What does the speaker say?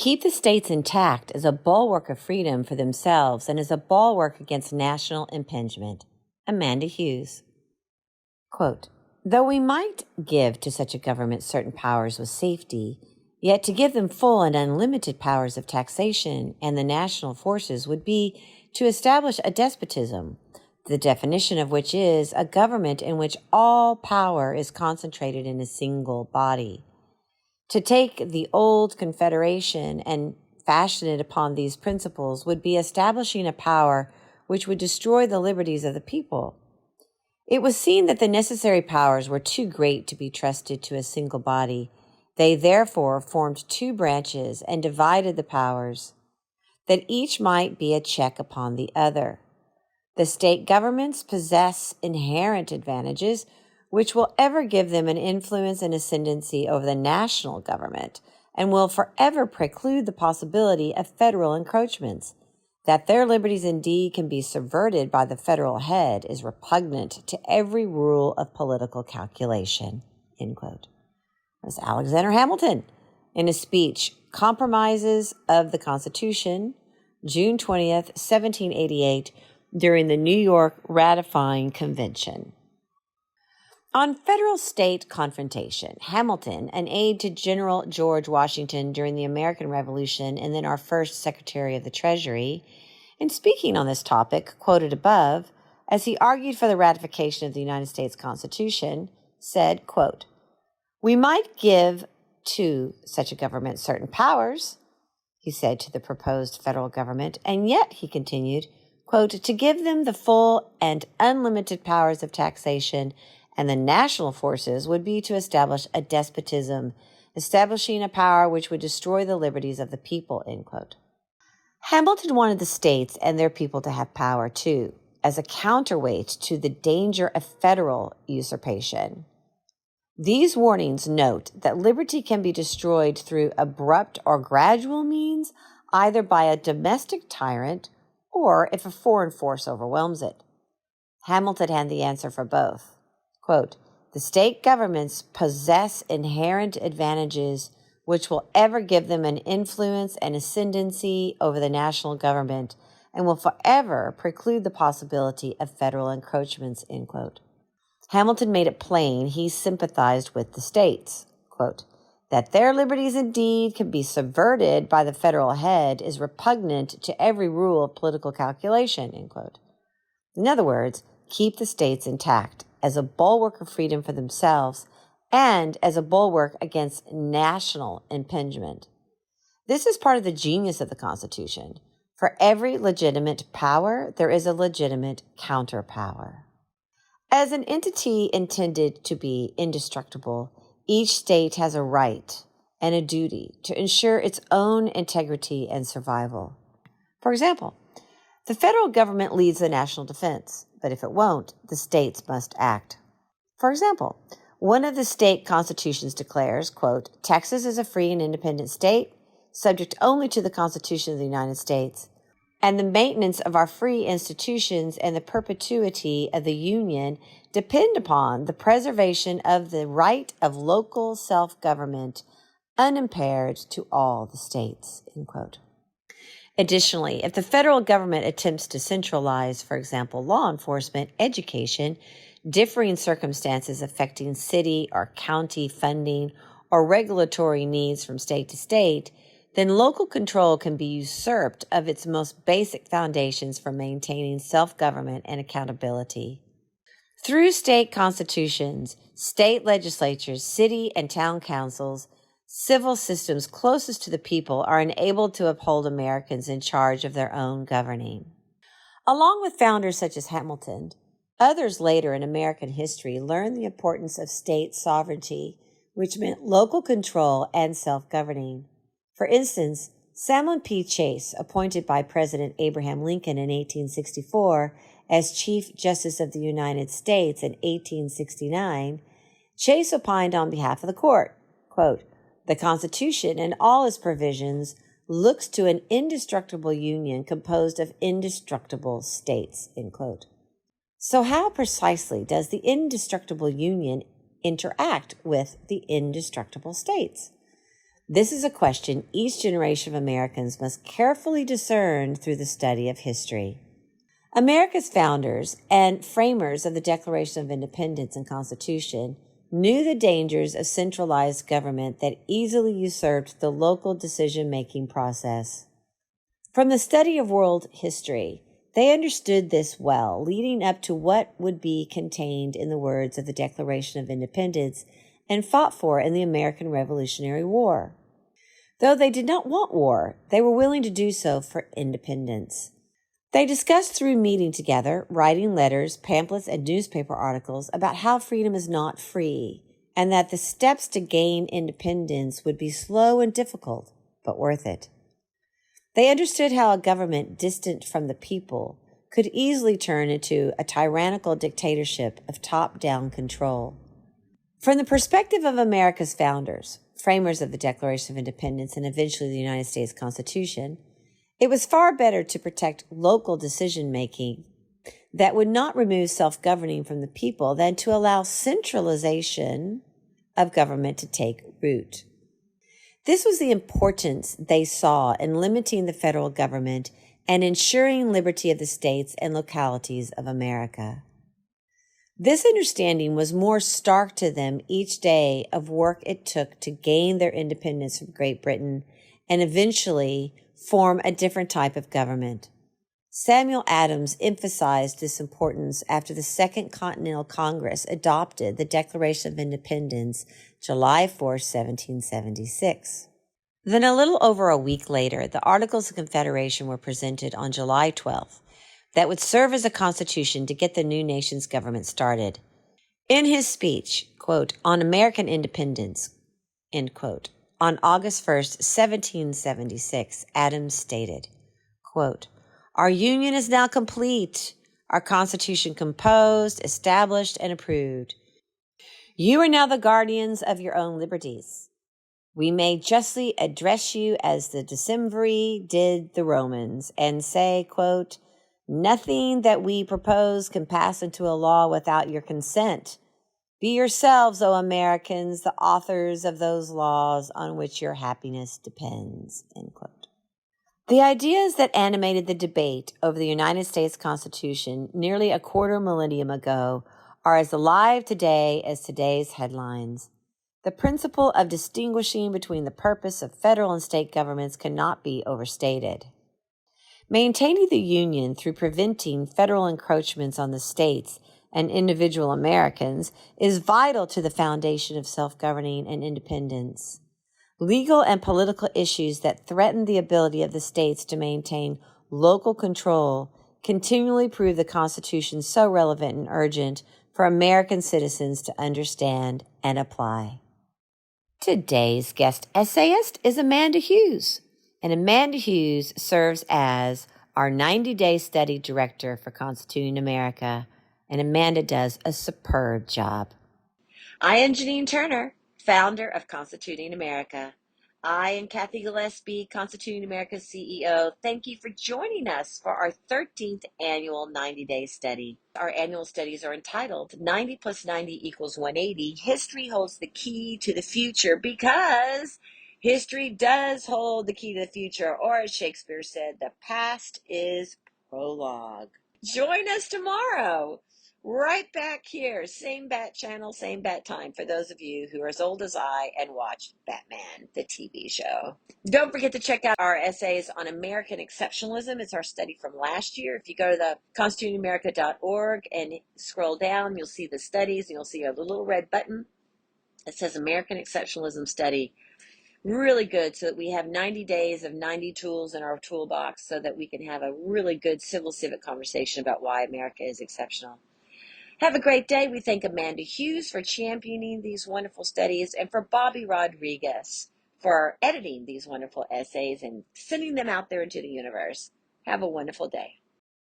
keep the states intact as a bulwark of freedom for themselves and as a bulwark against national impingement. Amanda Hughes. Quote, though we might give to such a government certain powers with safety, yet to give them full and unlimited powers of taxation and the national forces would be to establish a despotism, the definition of which is a government in which all power is concentrated in a single body. To take the old confederation and fashion it upon these principles would be establishing a power which would destroy the liberties of the people. It was seen that the necessary powers were too great to be trusted to a single body. They therefore formed two branches and divided the powers, that each might be a check upon the other. The state governments possess inherent advantages which will ever give them an influence and ascendancy over the national government and will forever preclude the possibility of federal encroachments. That their liberties indeed can be subverted by the federal head is repugnant to every rule of political calculation. End quote. That was Alexander Hamilton in his speech, Compromises of the Constitution, June 20th, 1788, during the New York Ratifying Convention. On federal-state confrontation, Hamilton, an aide to General George Washington during the American Revolution and then our first Secretary of the Treasury, in speaking on this topic, quoted above, as he argued for the ratification of the United States Constitution, said, quote, we might give to such a government certain powers, he said to the proposed federal government, and yet, he continued, quote, to give them the full and unlimited powers of taxation and the national forces would be to establish a despotism, establishing a power which would destroy the liberties of the people, end quote. Hamilton wanted the states and their people to have power, too, as a counterweight to the danger of federal usurpation. These warnings note that liberty can be destroyed through abrupt or gradual means, either by a domestic tyrant or if a foreign force overwhelms it. Hamilton had the answer for both. Quote, the state governments possess inherent advantages which will ever give them an influence and ascendancy over the national government and will forever preclude the possibility of federal encroachments, end quote. Hamilton made it plain he sympathized with the states. Quote, that their liberties indeed can be subverted by the federal head is repugnant to every rule of political calculation, end quote. In other words, keep the states intact as a bulwark of freedom for themselves and as a bulwark against national impingement. This is part of the genius of the Constitution. For every legitimate power, there is a legitimate counterpower. As an entity intended to be indestructible, each state has a right and a duty to ensure its own integrity and survival. For example, the federal government leads the national defense, but if it won't, the states must act. For example, one of the state constitutions declares, quote, Texas is a free and independent state, subject only to the Constitution of the United States, and the maintenance of our free institutions and the perpetuity of the Union depend upon the preservation of the right of local self-government unimpaired to all the states, end quote. Additionally, if the federal government attempts to centralize, for example, law enforcement, education, differing circumstances affecting city or county funding, or regulatory needs from state to state, then local control can be usurped of its most basic foundations for maintaining self-government and accountability. Through state constitutions, state legislatures, city and town councils, civil systems closest to the people are enabled to uphold Americans in charge of their own governing. Along with founders such as Hamilton, others later in American history learned the importance of state sovereignty, which meant local control and self-governing. For instance, Salmon P. Chase, appointed by President Abraham Lincoln in 1864 as Chief Justice of the United States in 1869, Chase opined on behalf of the court, quote, the Constitution and all its provisions looks to an indestructible union composed of indestructible states, end quote. So how precisely does the indestructible union interact with the indestructible states? This is a question each generation of Americans must carefully discern through the study of history. America's founders and framers of the Declaration of Independence and Constitution knew the dangers of centralized government that easily usurped the local decision-making process. From the study of world history, they understood this well, leading up to what would be contained in the words of the Declaration of Independence and fought for in the American Revolutionary War. Though they did not want war, they were willing to do so for independence. They discussed through meeting together, writing letters, pamphlets, and newspaper articles about how freedom is not free, and that the steps to gain independence would be slow and difficult, but worth it. They understood how a government distant from the people could easily turn into a tyrannical dictatorship of top-down control. From the perspective of America's founders, framers of the Declaration of Independence and eventually the United States Constitution, it was far better to protect local decision-making that would not remove self-governing from the people than to allow centralization of government to take root. This was the importance they saw in limiting the federal government and ensuring liberty of the states and localities of America. This understanding was more stark to them each day of work it took to gain their independence from Great Britain and eventually form a different type of government. Samuel Adams emphasized this importance after the Second Continental Congress adopted the Declaration of Independence July 4, 1776. Then a little over a week later, the Articles of Confederation were presented on July 12th that would serve as a constitution to get the new nation's government started. In his speech, quote, on American independence, end quote, on August 1st, 1776, Adams stated, quote, our union is now complete, our constitution composed, established, and approved. You are now the guardians of your own liberties. We may justly address you as the decemviri did the Romans and say, quote, nothing that we propose can pass into a law without your consent. Be yourselves, O Americans, the authors of those laws on which your happiness depends, end quote. The ideas that animated the debate over the United States Constitution nearly a quarter millennium ago are as alive today as today's headlines. The principle of distinguishing between the purpose of federal and state governments cannot be overstated. Maintaining the Union through preventing federal encroachments on the states and individual Americans is vital to the foundation of self-governing and independence. Legal and political issues that threaten the ability of the states to maintain local control continually prove the Constitution so relevant and urgent for American citizens to understand and apply. Today's guest essayist is Amanda Hughes, and Amanda Hughes serves as our 90-day study director for Constituting America, and Amanda does a superb job. I am Janine Turner, founder of Constituting America. I and Kathy Gillespie, Constituting America's CEO, thank you for joining us for our 13th annual 90-day study. Our annual studies are entitled 90 plus 90 equals 180. History holds the key to the future because history does hold the key to the future, or as Shakespeare said, the past is prologue. Join us tomorrow. Right back here, same bat channel, same bat time for those of you who are as old as I and watched Batman, the TV show. Don't forget to check out our essays on American exceptionalism. It's our study from last year. If you go to the constitutingamerica.org and scroll down, you'll see the studies and you'll see a little red button that says American Exceptionalism Study. Really good, so that we have 90 days of 90 tools in our toolbox so that we can have a really good civil civic conversation about why America is exceptional. Have a great day. We thank Amanda Hughes for championing these wonderful studies and for Bobby Rodriguez for editing these wonderful essays and sending them out there into the universe. Have a wonderful day.